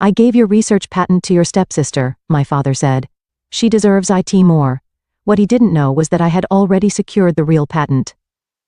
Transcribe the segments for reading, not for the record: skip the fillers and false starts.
"I gave your research patent to your stepsister," my father said. "She deserves it more." What he didn't know was that I had already secured the real patent.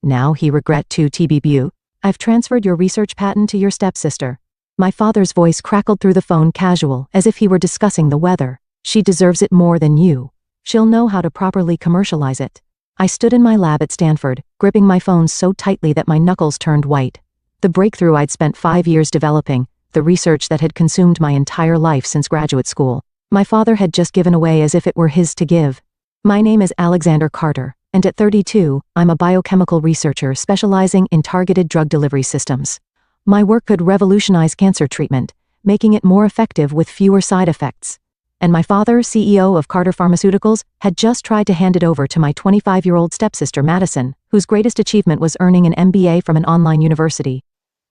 "Now he regret to tbbu. I've transferred your research patent to your stepsister." My father's voice crackled through the phone casual, as if he were discussing the weather. "She deserves it more than you. She'll know how to properly commercialize it." I stood in my lab at Stanford, gripping my phone so tightly that my knuckles turned white. The breakthrough I'd spent 5 years developing, the research that had consumed my entire life since graduate school, my father had just given away as if it were his to give. My name is Alexander Carter, and at 32, I'm a biochemical researcher specializing in targeted drug delivery systems. My work could revolutionize cancer treatment, making it more effective with fewer side effects. And my father, CEO of Carter Pharmaceuticals, had just tried to hand it over to my 25-year-old stepsister Madison, whose greatest achievement was earning an MBA from an online university.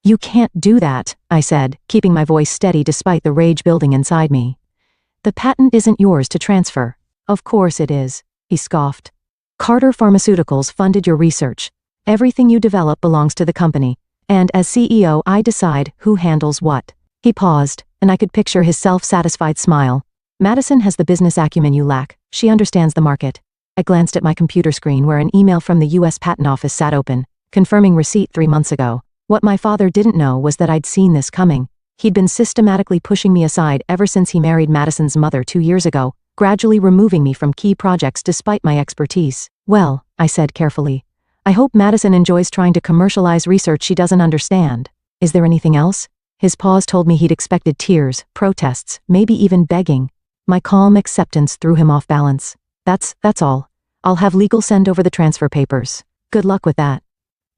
"You can't do that," I said, keeping my voice steady despite the rage building inside me. "The patent isn't yours to transfer." "Of course it is," he scoffed. "Carter Pharmaceuticals funded your research. Everything you develop belongs to the company, and as CEO I decide who handles what." He paused, and I could picture his self-satisfied smile. "Madison has the business acumen you lack. She understands the market." I glanced at my computer screen where an email from the U.S. Patent Office sat open, confirming receipt 3 months ago. What my father didn't know was that I'd seen this coming. He'd been systematically pushing me aside ever since he married Madison's mother 2 years ago, gradually removing me from key projects despite my expertise. "Well," I said carefully, "I hope Madison enjoys trying to commercialize research she doesn't understand. Is there anything else?" His pause told me he'd expected tears, protests, maybe even begging. My calm acceptance threw him off balance. That's all. I'll have legal send over the transfer papers. Good luck with that."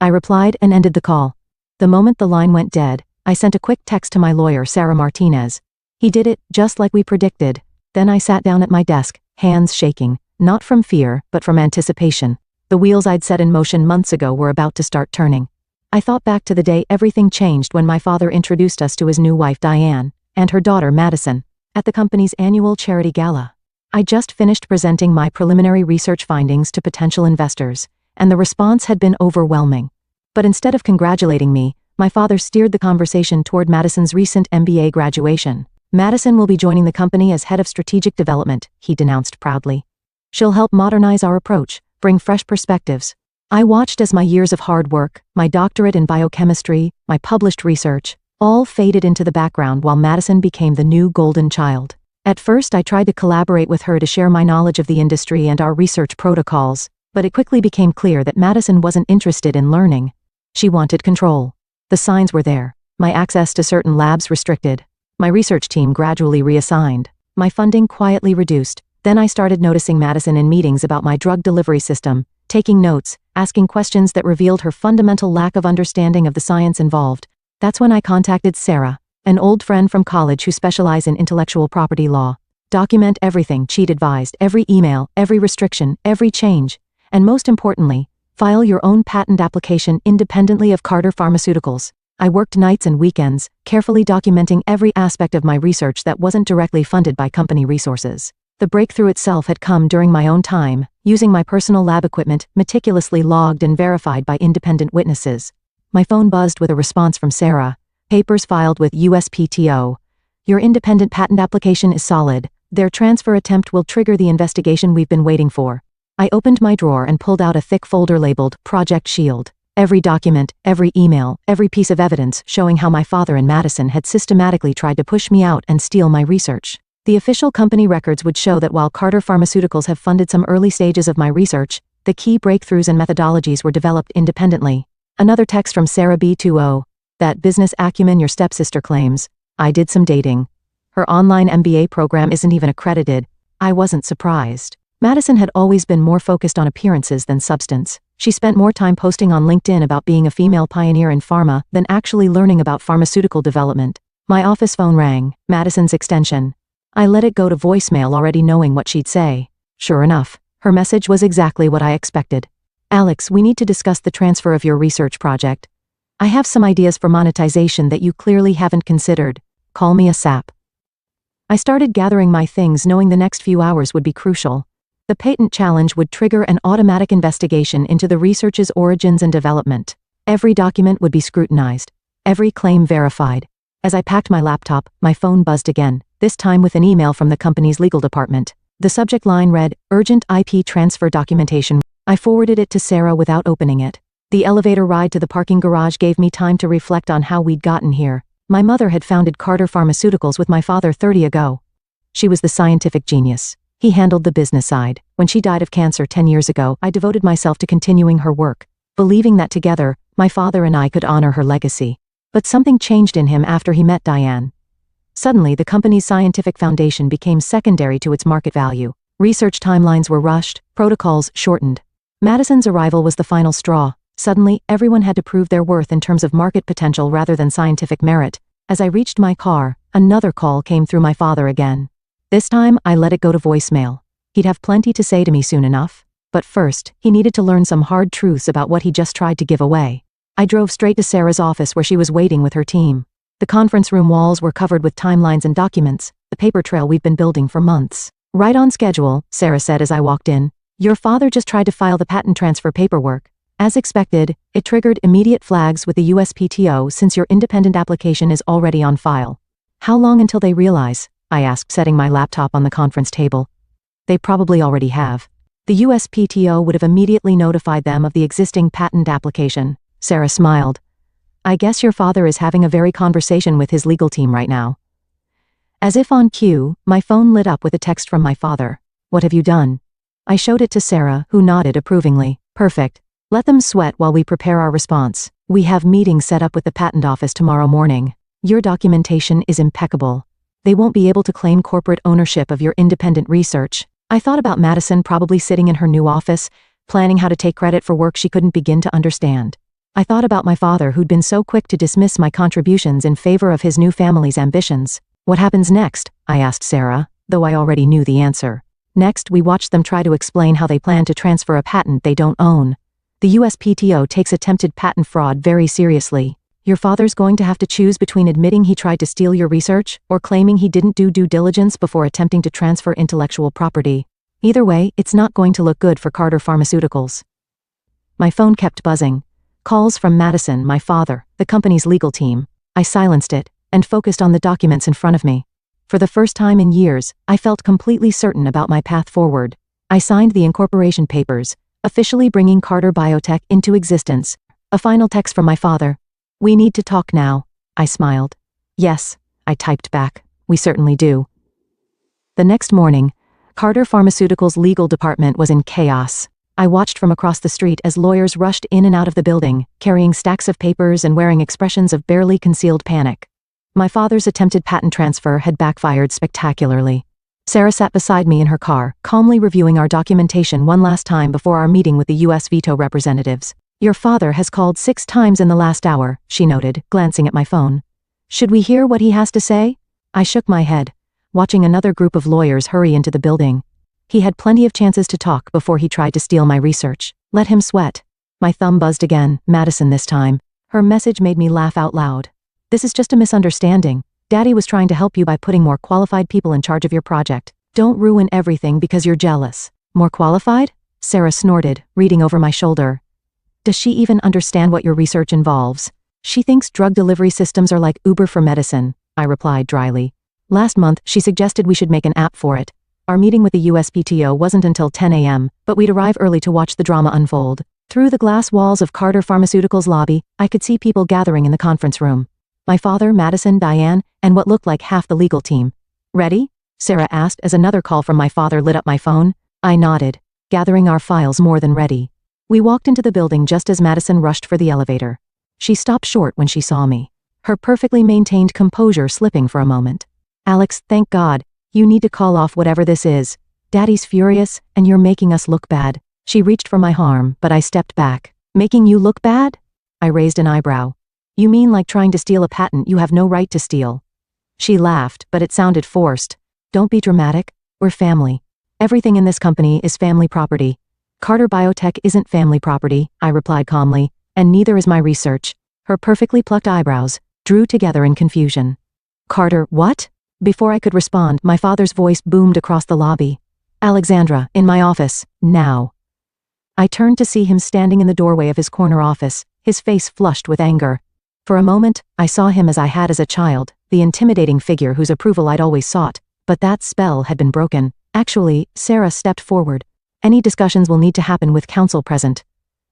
I replied and ended the call. The moment the line went dead, I sent a quick text to my lawyer, Sarah Martinez. He did it, just like we predicted. Then I sat down at my desk, hands shaking, not from fear, but from anticipation. The wheels I'd set in motion months ago were about to start turning. I thought back to the day everything changed when my father introduced us to his new wife Diane, and her daughter Madison, at the company's annual charity gala. I just finished presenting my preliminary research findings to potential investors, and the response had been overwhelming. But instead of congratulating me, my father steered the conversation toward Madison's recent MBA graduation. "Madison will be joining the company as head of strategic development," he denounced proudly. "She'll help modernize our approach, bring fresh perspectives." I watched as my years of hard work, my doctorate in biochemistry, my published research, all faded into the background while Madison became the new golden child. At first I tried to collaborate with her to share my knowledge of the industry and our research protocols, but it quickly became clear that Madison wasn't interested in learning. She wanted control. The signs were there. My access to certain labs restricted. My research team gradually reassigned. My funding quietly reduced. Then I started noticing Madison in meetings about my drug delivery system, taking notes, asking questions that revealed her fundamental lack of understanding of the science involved. That's when I contacted Sarah, an old friend from college who specialized in intellectual property law. "Document everything," she'd advised, "every email, every restriction, every change. And most importantly, file your own patent application independently of Carter Pharmaceuticals." I worked nights and weekends, carefully documenting every aspect of my research that wasn't directly funded by company resources. The breakthrough itself had come during my own time, using my personal lab equipment, meticulously logged and verified by independent witnesses. My phone buzzed with a response from Sarah. "Papers filed with USPTO. Your independent patent application is solid. Their transfer attempt will trigger the investigation we've been waiting for." I opened my drawer and pulled out a thick folder labeled Project Shield. Every document, every email, every piece of evidence showing how my father and Madison had systematically tried to push me out and steal my research. The official company records would show that while Carter Pharmaceuticals have funded some early stages of my research, the key breakthroughs and methodologies were developed independently. Another text from Sarah B20. "That business acumen your stepsister claims. I did some dating. Her online MBA program isn't even accredited." I wasn't surprised. Madison had always been more focused on appearances than substance. She spent more time posting on LinkedIn about being a female pioneer in pharma than actually learning about pharmaceutical development. My office phone rang, Madison's extension. I let it go to voicemail, already knowing what she'd say. Sure enough, her message was exactly what I expected. "Alex, we need to discuss the transfer of your research project. I have some ideas for monetization that you clearly haven't considered. Call me a sap." I started gathering my things, knowing the next few hours would be crucial. The patent challenge would trigger an automatic investigation into the research's origins and development. Every document would be scrutinized, every claim verified. As I packed my laptop, my phone buzzed again, this time with an email from the company's legal department. The subject line read, "Urgent IP transfer documentation." I forwarded it to Sarah without opening it. The elevator ride to the parking garage gave me time to reflect on how we'd gotten here. My mother had founded Carter Pharmaceuticals with my father 30 ago. She was the scientific genius. He handled the business side. When she died of cancer 10 years ago, I devoted myself to continuing her work, believing that together, my father and I could honor her legacy. But something changed in him after he met Diane. Suddenly, the company's scientific foundation became secondary to its market value. Research timelines were rushed, protocols shortened. Madison's arrival was the final straw. Suddenly, everyone had to prove their worth in terms of market potential rather than scientific merit. As I reached my car, another call came through my father again. This time, I let it go to voicemail. He'd have plenty to say to me soon enough. But first, he needed to learn some hard truths about what he just tried to give away. I drove straight to Sarah's office where she was waiting with her team. The conference room walls were covered with timelines and documents, the paper trail we've been building for months. "Right on schedule," Sarah said as I walked in. "Your father just tried to file the patent transfer paperwork. As expected, it triggered immediate flags with the USPTO since your independent application is already on file." "How long until they realize?" I asked, setting my laptop on the conference table. "They probably already have. The USPTO would have immediately notified them of the existing patent application." Sarah smiled. "I guess your father is having a very conversation with his legal team right now." As if on cue, my phone lit up with a text from my father. "What have you done?" I showed it to Sarah, who nodded approvingly. "Perfect. Let them sweat while we prepare our response. We have meetings set up with the patent office tomorrow morning. Your documentation is impeccable. They won't be able to claim corporate ownership of your independent research." I thought about Madison probably sitting in her new office, planning how to take credit for work she couldn't begin to understand. I thought about my father who'd been so quick to dismiss my contributions in favor of his new family's ambitions. "What happens next?" I asked Sarah, though I already knew the answer. "Next, we watched them try to explain how they plan to transfer a patent they don't own. The USPTO takes attempted patent fraud very seriously. Your father's going to have to choose between admitting he tried to steal your research or claiming he didn't do due diligence before attempting to transfer intellectual property. Either way, it's not going to look good for Carter Pharmaceuticals." My phone kept buzzing. Calls from Madison, my father, the company's legal team. I silenced it and focused on the documents in front of me. For the first time in years, I felt completely certain about my path forward. I signed the incorporation papers, officially bringing Carter Biotech into existence. A final text from my father. "We need to talk now." I smiled. "Yes," I typed back. "We certainly do." The next morning, Carter Pharmaceuticals' legal department was in chaos. I watched from across the street as lawyers rushed in and out of the building, carrying stacks of papers and wearing expressions of barely concealed panic. My father's attempted patent transfer had backfired spectacularly. Sarah sat beside me in her car, calmly reviewing our documentation one last time before our meeting with the U.S. veto representatives. "Your father has called 6 times in the last hour," she noted, glancing at my phone. "Should we hear what he has to say?" I shook my head, watching another group of lawyers hurry into the building. He had plenty of chances to talk before he tried to steal my research. Let him sweat. My thumb buzzed again, Madison this time. Her message made me laugh out loud. "This is just a misunderstanding. Daddy was trying to help you by putting more qualified people in charge of your project. Don't ruin everything because you're jealous." "More qualified?" Sarah snorted, reading over my shoulder. "Does she even understand what your research involves? She thinks drug delivery systems are like Uber for medicine," I replied dryly. "Last month, she suggested we should make an app for it. Our meeting with the USPTO wasn't until 10 a.m., but we'd arrive early to watch the drama unfold. Through the glass walls of Carter Pharmaceuticals' lobby, I could see people gathering in the conference room. My father, Madison, Diane, and what looked like half the legal team. "Ready?" Sarah asked as another call from my father lit up my phone. I nodded, gathering our files more than ready. We walked into the building just as Madison rushed for the elevator. She stopped short when she saw me, her perfectly maintained composure slipping for a moment. "Alex, thank God. You need to call off whatever this is. Daddy's furious, and you're making us look bad." She reached for my arm, but I stepped back. "Making you look bad?" I raised an eyebrow. "You mean like trying to steal a patent you have no right to steal?" She laughed, but it sounded forced. "Don't be dramatic. We're family. Everything in this company is family property." "Carter Biotech isn't family property," I replied calmly, "and neither is my research." Her perfectly plucked eyebrows drew together in confusion. "Carter, what?" Before I could respond, my father's voice boomed across the lobby. "Alexandra, in my office, now." I turned to see him standing in the doorway of his corner office, his face flushed with anger. For a moment, I saw him as I had as a child, the intimidating figure whose approval I'd always sought. But that spell had been broken. Actually, Sarah stepped forward. Any discussions will need to happen with counsel present.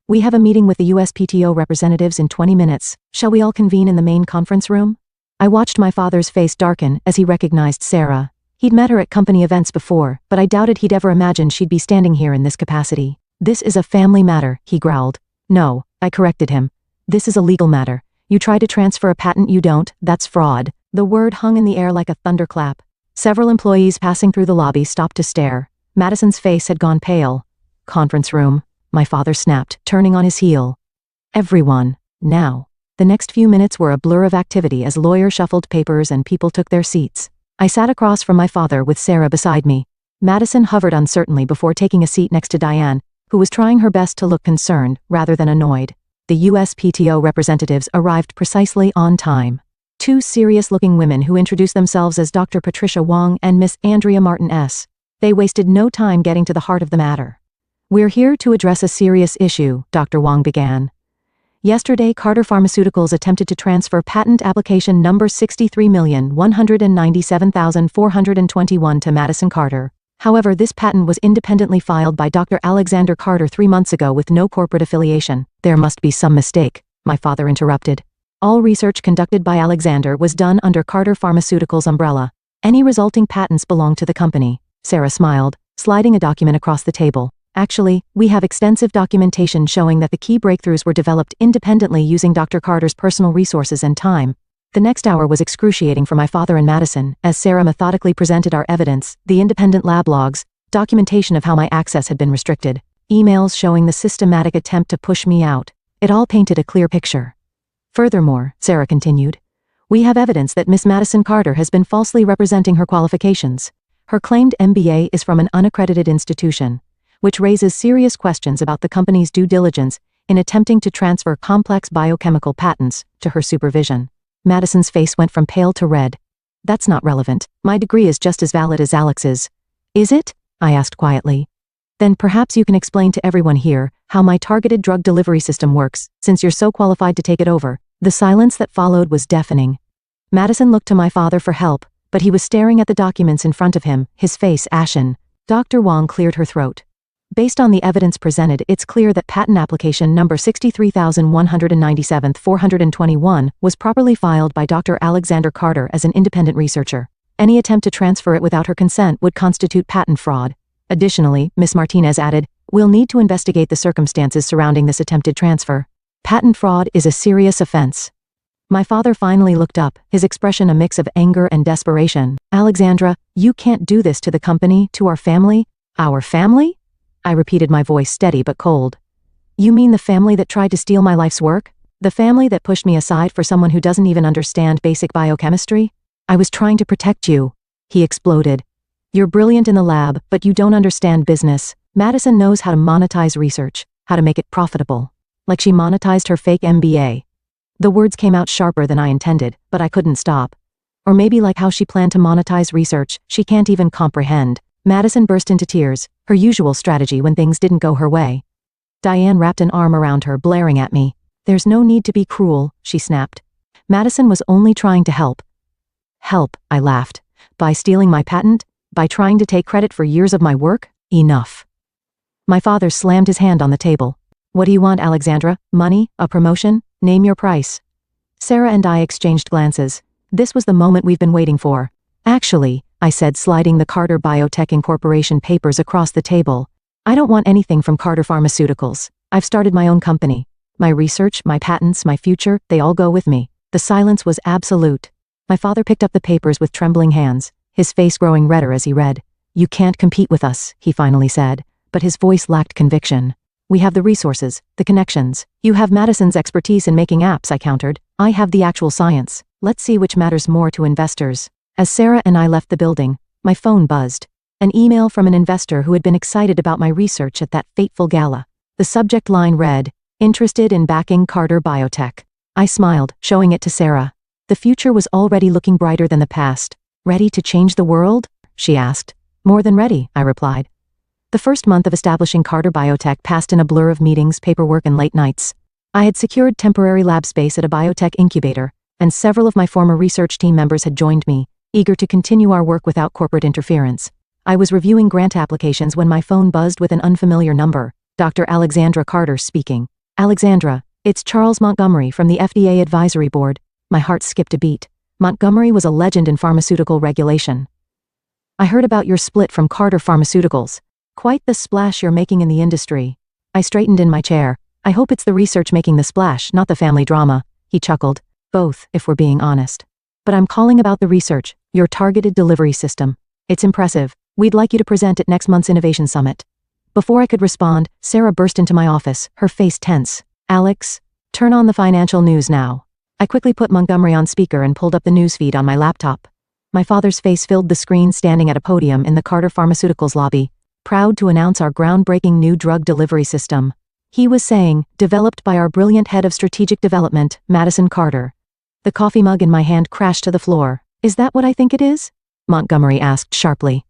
We have a meeting with the USPTO representatives in 20 minutes. Shall we all convene in the main conference room? I watched my father's face darken as he recognized Sarah. He'd met her at company events before, but I doubted he'd ever imagined she'd be standing here in this capacity. This is a family matter, he growled. No, I corrected him. This is a legal matter. You try to transfer a patent you don't, that's fraud. The word hung in the air like a thunderclap. Several employees passing through the lobby stopped to stare. Madison's face had gone pale. Conference room, my father snapped, turning on his heel. Everyone, now. The next few minutes were a blur of activity as lawyers shuffled papers and people took their seats. I sat across from my father with Sarah beside me. Madison hovered uncertainly before taking a seat next to Diane, who was trying her best to look concerned rather than annoyed. The USPTO representatives arrived precisely on time. Two serious-looking women who introduced themselves as Dr. Patricia Wong and Miss Andrea Martin S. They wasted no time getting to the heart of the matter. We're here to address a serious issue, Dr. Wong began. Yesterday, Carter Pharmaceuticals attempted to transfer patent application number 63,197,421 to Madison Carter. However, this patent was independently filed by Dr. Alexander Carter 3 months ago with no corporate affiliation. There must be some mistake, my father interrupted. All research conducted by Alexander was done under Carter Pharmaceuticals' umbrella. Any resulting patents belong to the company. Sarah smiled, sliding a document across the table. Actually, we have extensive documentation showing that the key breakthroughs were developed independently using Dr. Carter's personal resources and time. The next hour was excruciating for my father and Madison, as Sarah methodically presented our evidence, the independent lab logs, documentation of how my access had been restricted, emails showing the systematic attempt to push me out. It all painted a clear picture. Furthermore, Sarah continued, we have evidence that Miss Madison Carter has been falsely representing her qualifications. Her claimed MBA is from an unaccredited institution, which raises serious questions about the company's due diligence in attempting to transfer complex biochemical patents to her supervision. Madison's face went from pale to red. That's not relevant. My degree is just as valid as Alex's. Is it? I asked quietly. Then perhaps you can explain to everyone here how my targeted drug delivery system works, since you're so qualified to take it over. The silence that followed was deafening. Madison looked to my father for help, but he was staring at the documents in front of him, his face ashen. Dr. Wong cleared her throat. Based on the evidence presented, it's clear that patent application number 63,197,421 was properly filed by Dr. Alexander Carter as an independent researcher. Any attempt to transfer it without her consent would constitute patent fraud. Additionally, Ms. Martinez added, we'll need to investigate the circumstances surrounding this attempted transfer. Patent fraud is a serious offense. My father finally looked up, his expression a mix of anger and desperation. Alexandra, you can't do this to the company, to our family. Our family? I repeated, my voice steady but cold. You mean the family that tried to steal my life's work? The family that pushed me aside for someone who doesn't even understand basic biochemistry? I was trying to protect you. He exploded. You're brilliant in the lab, but you don't understand business. Madison knows how to monetize research, how to make it profitable. Like she monetized her fake MBA. The words came out sharper than I intended, but I couldn't stop. Or maybe like how she planned to monetize research she can't even comprehend. Madison burst into tears, her usual strategy when things didn't go her way. Diane wrapped an arm around her, blaring at me. There's no need to be cruel, she snapped. Madison was only trying to help. Help, I laughed. By stealing my patent? By trying to take credit for years of my work? Enough. My father slammed his hand on the table. What do you want, Alexandra? Money? A promotion? Name your price. Sarah and I exchanged glances. This was the moment we've been waiting for. Actually, I said, sliding the Carter Biotech Incorporation papers across the table. I don't want anything from Carter Pharmaceuticals. I've started my own company. My research, my patents, my future, they all go with me. The silence was absolute. My father picked up the papers with trembling hands, his face growing redder as he read. You can't compete with us, he finally said, but his voice lacked conviction. We have the resources, the connections. You have Madison's expertise in making apps, I countered. I have the actual science. Let's see which matters more to investors. As Sarah and I left the building, my phone buzzed. An email from an investor who had been excited about my research at that fateful gala. The subject line read, interested in backing Carter Biotech. I smiled, showing it to Sarah. The future was already looking brighter than the past. Ready to change the world? She asked. More than ready, I replied. The first month of establishing Carter Biotech passed in a blur of meetings, paperwork, and late nights. I had secured temporary lab space at a biotech incubator, and several of my former research team members had joined me, eager to continue our work without corporate interference. I was reviewing grant applications when my phone buzzed with an unfamiliar number. Dr. Alexandra Carter speaking. Alexandra, it's Charles Montgomery from the FDA Advisory Board. My heart skipped a beat. Montgomery was a legend in pharmaceutical regulation. I heard about your split from Carter Pharmaceuticals. Quite the splash you're making in the industry. I straightened in my chair. I hope it's the research making the splash, not the family drama. He chuckled. Both, if we're being honest. But I'm calling about the research, your targeted delivery system. It's impressive. We'd like you to present at next month's Innovation Summit. Before I could respond, Sarah burst into my office, her face tense. Alex, turn on the financial news now. I quickly put Montgomery on speaker and pulled up the newsfeed on my laptop. My father's face filled the screen standing at a podium in the Carter Pharmaceuticals lobby, proud to announce our groundbreaking new drug delivery system. He was saying, developed by our brilliant head of strategic development, Madison Carter. The coffee mug in my hand crashed to the floor. Is that what I think it is? Montgomery asked sharply.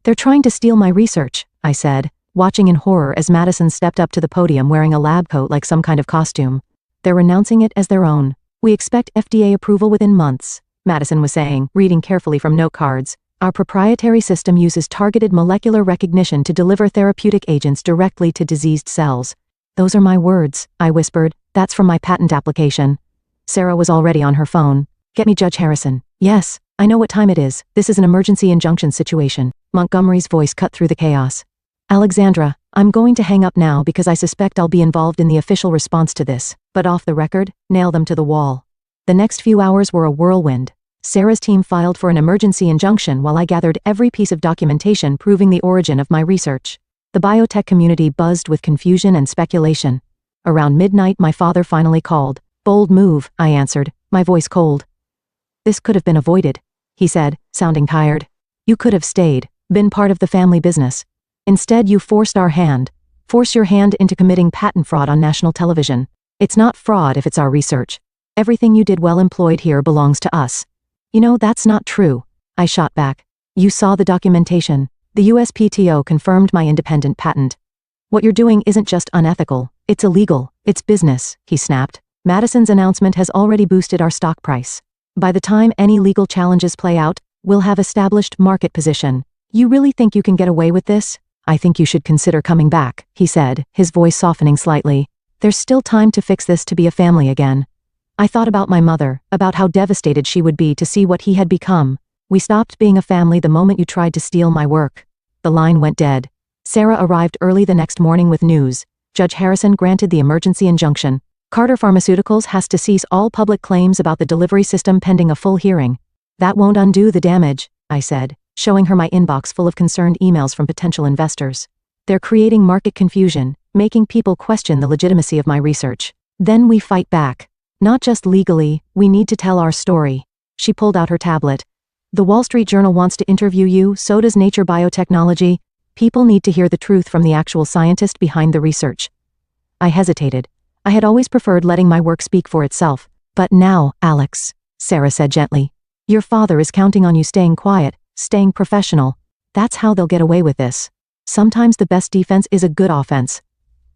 They're trying to steal my research, I said, watching in horror as Madison stepped up to the podium wearing a lab coat like some kind of costume. They're renouncing it as their own. We expect FDA approval within months, Madison was saying, reading carefully from note cards. Our proprietary system uses targeted molecular recognition to deliver therapeutic agents directly to diseased cells. Those are my words, I whispered. That's from my patent application. Sarah was already on her phone. Get me Judge Harrison. Yes, I know what time it is. This is an emergency injunction situation. Montgomery's voice cut through the chaos. Alexandra, I'm going to hang up now because I suspect I'll be involved in the official response to this, but off the record, nail them to the wall. The next few hours were a whirlwind. Sarah's team filed for an emergency injunction while I gathered every piece of documentation proving the origin of my research. The biotech community buzzed with confusion and speculation. Around midnight, my father finally called. Bold move, I answered, my voice cold. This could have been avoided, he said, sounding tired. You could have stayed, been part of the family business. Instead, you forced our hand. Force your hand into committing patent fraud on national television. It's not fraud if it's our research. Everything you did well employed here belongs to us. You know, that's not true, I shot back. You saw the documentation. The USPTO confirmed my independent patent. What you're doing isn't just unethical, it's illegal, it's business, he snapped. Madison's announcement has already boosted our stock price. By the time any legal challenges play out, we'll have established market position. You really think you can get away with this? I think you should consider coming back, he said, his voice softening slightly. There's still time to fix this to be a family again. I thought about my mother, about how devastated she would be to see what he had become. We stopped being a family the moment you tried to steal my work. The line went dead. Sarah arrived early the next morning with news. Judge Harrison granted the emergency injunction. Carter Pharmaceuticals has to cease all public claims about the delivery system pending a full hearing. That won't undo the damage, I said, showing her my inbox full of concerned emails from potential investors. They're creating market confusion, making people question the legitimacy of my research. Then we fight back. Not just legally, we need to tell our story. She pulled out her tablet. The Wall Street Journal wants to interview you, so does Nature Biotechnology. People need to hear the truth from the actual scientist behind the research. I hesitated. I had always preferred letting my work speak for itself. But now, Alex, Sarah said gently. Your father is counting on you staying quiet, staying professional. That's how they'll get away with this. Sometimes the best defense is a good offense.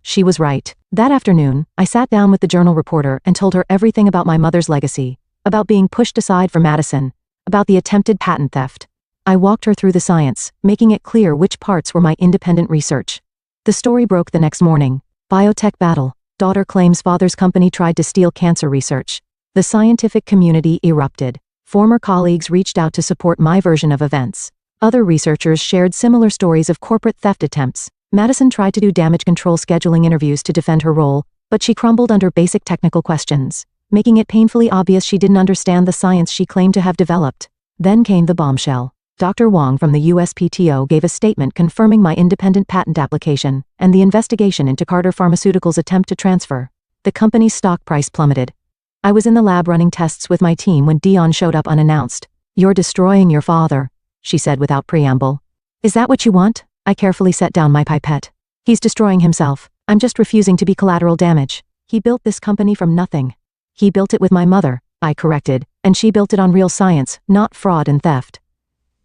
She was right. That afternoon, I sat down with the Journal reporter and told her everything about my mother's legacy, about being pushed aside for Madison, about the attempted patent theft. I walked her through the science, making it clear which parts were my independent research. The story broke the next morning. Biotech battle. Daughter claims father's company tried to steal cancer research. The scientific community erupted. Former colleagues reached out to support my version of events. Other researchers shared similar stories of corporate theft attempts. Madison tried to do damage control scheduling interviews to defend her role, but she crumbled under basic technical questions, making it painfully obvious she didn't understand the science she claimed to have developed. Then came the bombshell. Dr. Wong from the USPTO gave a statement confirming my independent patent application and the investigation into Carter Pharmaceuticals' attempt to transfer. The company's stock price plummeted. I was in the lab running tests with my team when Dion showed up unannounced. You're destroying your father, she said without preamble. Is that what you want? I carefully set down my pipette. He's destroying himself. I'm just refusing to be collateral damage. He built this company from nothing. He built it with my mother, I corrected, and she built it on real science, not fraud and theft.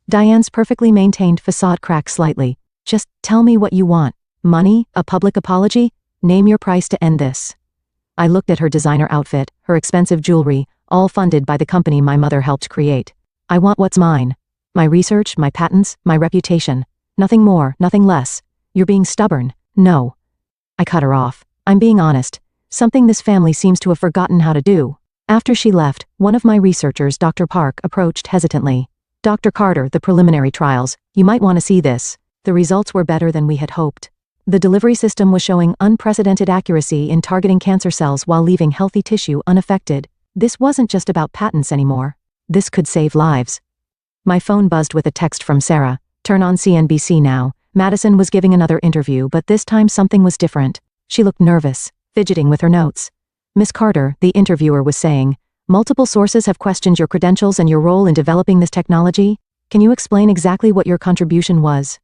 Diane's perfectly maintained facade cracked slightly. Just tell me what you want. Money? A public apology? Name your price to end this. I looked at her designer outfit, her expensive jewelry, all funded by the company my mother helped create. I want what's mine. My research, my patents, my reputation. Nothing more, nothing less. You're being stubborn. No. I cut her off. I'm being honest. Something this family seems to have forgotten how to do. After she left, one of my researchers, Dr. Park, approached hesitantly. Dr. Carter, the preliminary trials. You might want to see this. The results were better than we had hoped. The delivery system was showing unprecedented accuracy in targeting cancer cells while leaving healthy tissue unaffected. This wasn't just about patents anymore. This could save lives. My phone buzzed with a text from Sarah. Turn on CNBC now. Madison was giving another interview, but this time something was different. She looked nervous, fidgeting with her notes. Miss Carter, the interviewer was saying, multiple sources have questioned your credentials and your role in developing this technology. Can you explain exactly what your contribution was?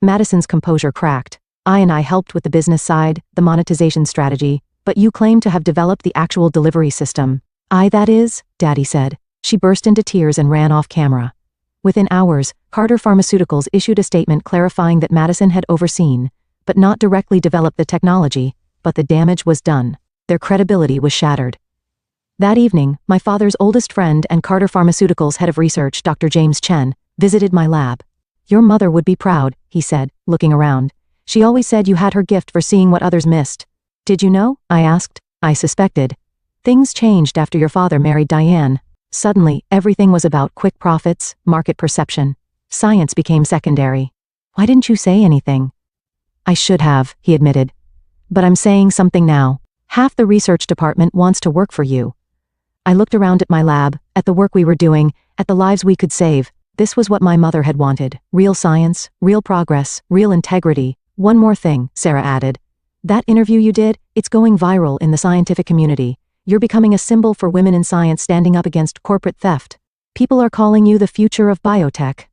Madison's composure cracked. I helped with the business side, the monetization strategy, but you claim to have developed the actual delivery system. That is, Daddy said. She burst into tears and ran off camera. Within hours, Carter Pharmaceuticals issued a statement clarifying that Madison had overseen, but not directly developed the technology, but the damage was done. Their credibility was shattered. That evening, my father's oldest friend and Carter Pharmaceuticals head of research, Dr. James Chen, visited my lab. Your mother would be proud, he said, looking around. She always said you had her gift for seeing what others missed. Did you know? I asked. I suspected. Things changed after your father married Diane. Suddenly, everything was about quick profits, market perception. Science became secondary. Why didn't you say anything? I should have, he admitted. But I'm saying something now. Half the research department wants to work for you. I looked around at my lab, at the work we were doing, at the lives we could save. This was what my mother had wanted. Real science, real progress, real integrity. One more thing, Sarah added. That interview you did, it's going viral in the scientific community. You're becoming a symbol for women in science standing up against corporate theft. People are calling you the future of biotech.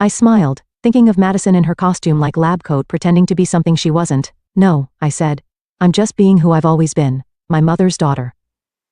I smiled, thinking of Madison in her costume like lab coat pretending to be something she wasn't. No, I said. I'm just being who I've always been, my mother's daughter.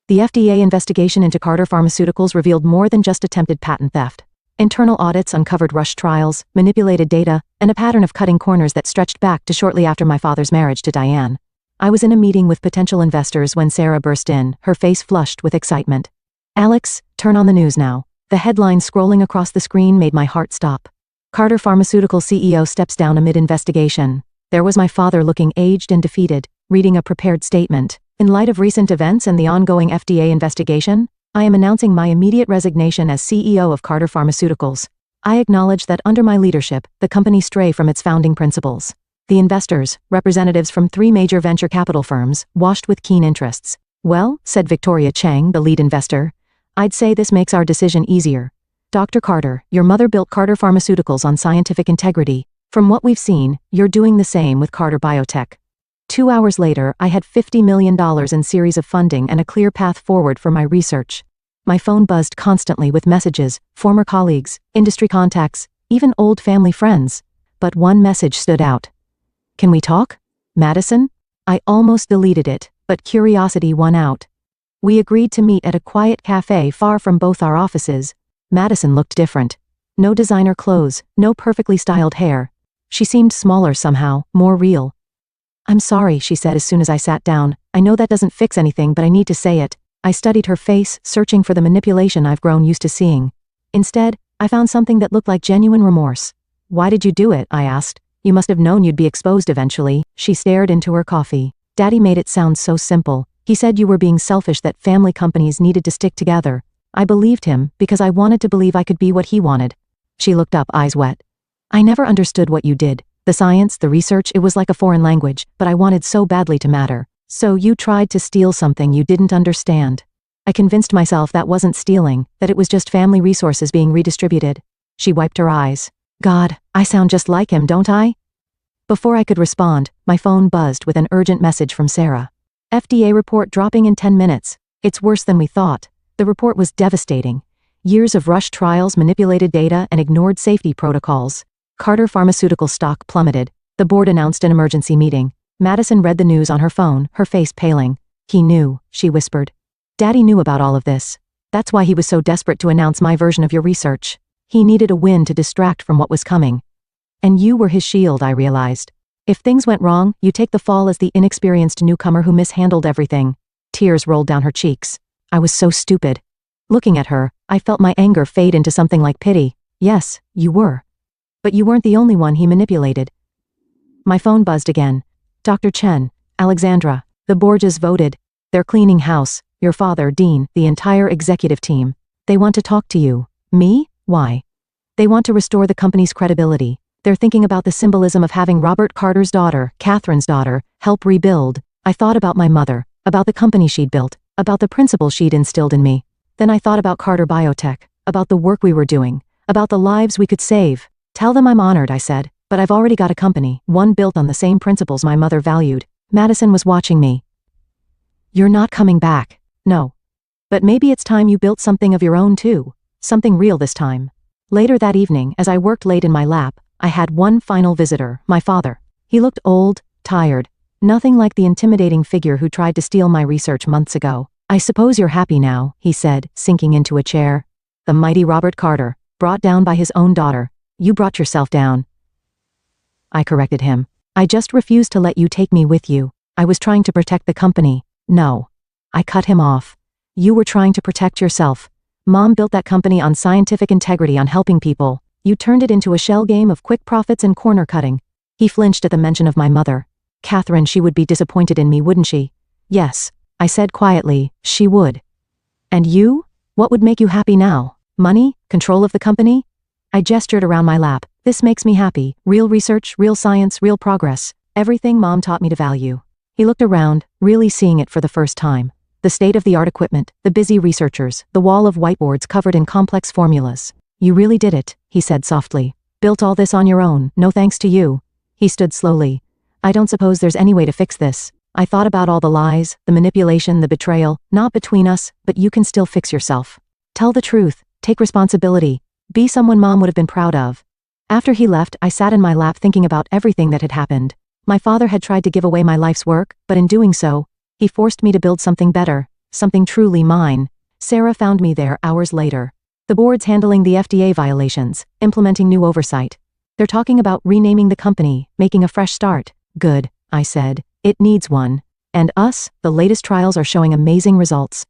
The FDA investigation into Carter Pharmaceuticals revealed more than just attempted patent theft. Internal audits uncovered rushed trials, manipulated data, and a pattern of cutting corners that stretched back to shortly after my father's marriage to Diane. I was in a meeting with potential investors when Sarah burst in, her face flushed with excitement. Alex, turn on the news now. The headline scrolling across the screen made my heart stop. Carter Pharmaceutical CEO steps down amid investigation. There was my father looking aged and defeated, reading a prepared statement. In light of recent events and the ongoing FDA investigation, I am announcing my immediate resignation as CEO of Carter Pharmaceuticals. I acknowledge that under my leadership, the company strayed from its founding principles. The investors, representatives from 3 major venture capital firms, washed with keen interests. Well, said Victoria Chang, the lead investor, I'd say this makes our decision easier. Dr. Carter, your mother built Carter Pharmaceuticals on scientific integrity. From what we've seen, you're doing the same with Carter Biotech. 2 hours later, I had $50 million in series of funding and a clear path forward for my research. My phone buzzed constantly with messages, former colleagues, industry contacts, even old family friends. But one message stood out. Can we talk? Madison? I almost deleted it, but curiosity won out. We agreed to meet at a quiet cafe far from both our offices. Madison looked different. No designer clothes, no perfectly styled hair. She seemed smaller somehow, more real. I'm sorry, she said as soon as I sat down. I know that doesn't fix anything, but I need to say it. I studied her face, searching for the manipulation I've grown used to seeing. Instead, I found something that looked like genuine remorse. Why did you do it? I asked. You must have known you'd be exposed eventually. She stared into her coffee. Daddy made it sound so simple. He said you were being selfish, that family companies needed to stick together. I believed him, because I wanted to believe I could be what he wanted. She looked up, eyes wet. I never understood what you did. The science, the research, it was like a foreign language, but I wanted so badly to matter. So you tried to steal something you didn't understand. I convinced myself that wasn't stealing, that it was just family resources being redistributed. She wiped her eyes. God, I sound just like him, don't I? Before I could respond, my phone buzzed with an urgent message from Sarah. FDA report dropping in 10 minutes. It's worse than we thought. The report was devastating. Years of rushed trials, manipulated data, and ignored safety protocols. Carter Pharmaceutical stock plummeted. The board announced an emergency meeting. Madison read the news on her phone, her face paling. He knew, she whispered. Daddy knew about all of this. That's why he was so desperate to announce my version of your research. He needed a win to distract from what was coming. And you were his shield, I realized. If things went wrong, you take the fall as the inexperienced newcomer who mishandled everything. tears rolled down her cheeks. I was so stupid. Looking at her, I felt my anger fade into something like pity. Yes, you were. But you weren't the only one he manipulated. My phone buzzed again. Dr. Chen, Alexandra, the Borges voted. They're cleaning house, your father, Dean, the entire executive team. They want to talk to you. Me? Why? They want to restore the company's credibility. They're thinking about the symbolism of having Robert Carter's daughter, Catherine's daughter, help rebuild. I thought about my mother, about the company she'd built, about the principles she'd instilled in me. Then I thought about Carter Biotech, about the work we were doing, about the lives we could save. Tell them I'm honored, I said, but I've already got a company, one built on the same principles my mother valued. Madison was watching me. You're not coming back. No. But maybe it's time you built something of your own too. Something real this time. Later that evening, as I worked late in my lap, I had one final visitor, my father. He looked old, tired. Nothing like the intimidating figure who tried to steal my research months ago. I suppose you're happy now, he said, sinking into a chair. The mighty Robert Carter, brought down by his own daughter. You brought yourself down. I corrected him. I just refused to let you take me with you. I was trying to protect the company. No. I cut him off. You were trying to protect yourself. Mom built that company on scientific integrity, on helping people. You turned it into a shell game of quick profits and corner cutting. He flinched at the mention of my mother. Catherine, she would be disappointed in me, wouldn't she? Yes, I said quietly, she would. And you? What would make you happy now? Money? Control of the company? I gestured around my lap. This makes me happy. Real research, real science, real progress. Everything Mom taught me to value. He looked around, really seeing it for the first time. The state-of-the-art equipment, the busy researchers, the wall of whiteboards covered in complex formulas. You really did it, he said softly. Built all this on your own, no thanks to you. He stood slowly. I don't suppose there's any way to fix this. I thought about all the lies, the manipulation, the betrayal, not between us, but you can still fix yourself. Tell the truth, take responsibility, be someone Mom would have been proud of. After he left, I sat in my lap thinking about everything that had happened. My father had tried to give away my life's work, but in doing so, he forced me to build something better, something truly mine. Sarah found me there hours later. The board's handling the FDA violations, implementing new oversight. They're talking about renaming the company, making a fresh start. Good, I said. It needs one. And us, the latest trials are showing amazing results.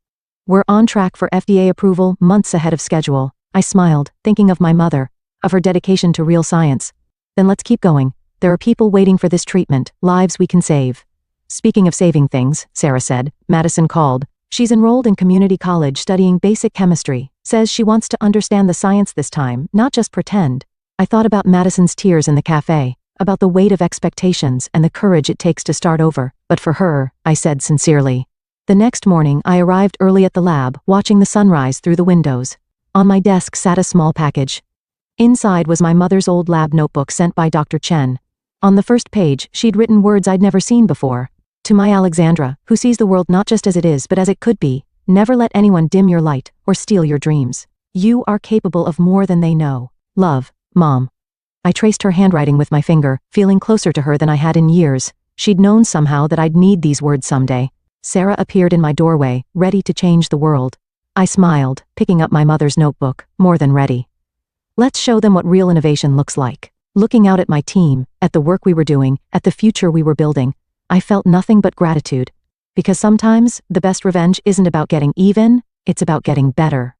We're on track for FDA approval months ahead of schedule. I smiled, thinking of my mother, of her dedication to real science. Then let's keep going. There are people waiting for this treatment, lives we can save. Speaking of saving things, Sarah said, Madison called. She's enrolled in community college studying basic chemistry. Says she wants to understand the science this time, not just pretend. I thought about Madison's tears in the cafe, about the weight of expectations and the courage it takes to start over. But for her, I said sincerely. The next morning, I arrived early at the lab, watching the sunrise through the windows. On my desk sat a small package. Inside was my mother's old lab notebook sent by Dr. Chen. On the first page, she'd written words I'd never seen before. To my Alexandra, who sees the world not just as it is but as it could be, never let anyone dim your light or steal your dreams. You are capable of more than they know. Love, Mom. I traced her handwriting with my finger, feeling closer to her than I had in years. She'd known somehow that I'd need these words someday. Sarah appeared in my doorway, ready to change the world. I smiled, picking up my mother's notebook, more than ready. Let's show them what real innovation looks like. Looking out at my team, at the work we were doing, at the future we were building, I felt nothing but gratitude. Because sometimes, the best revenge isn't about getting even, it's about getting better.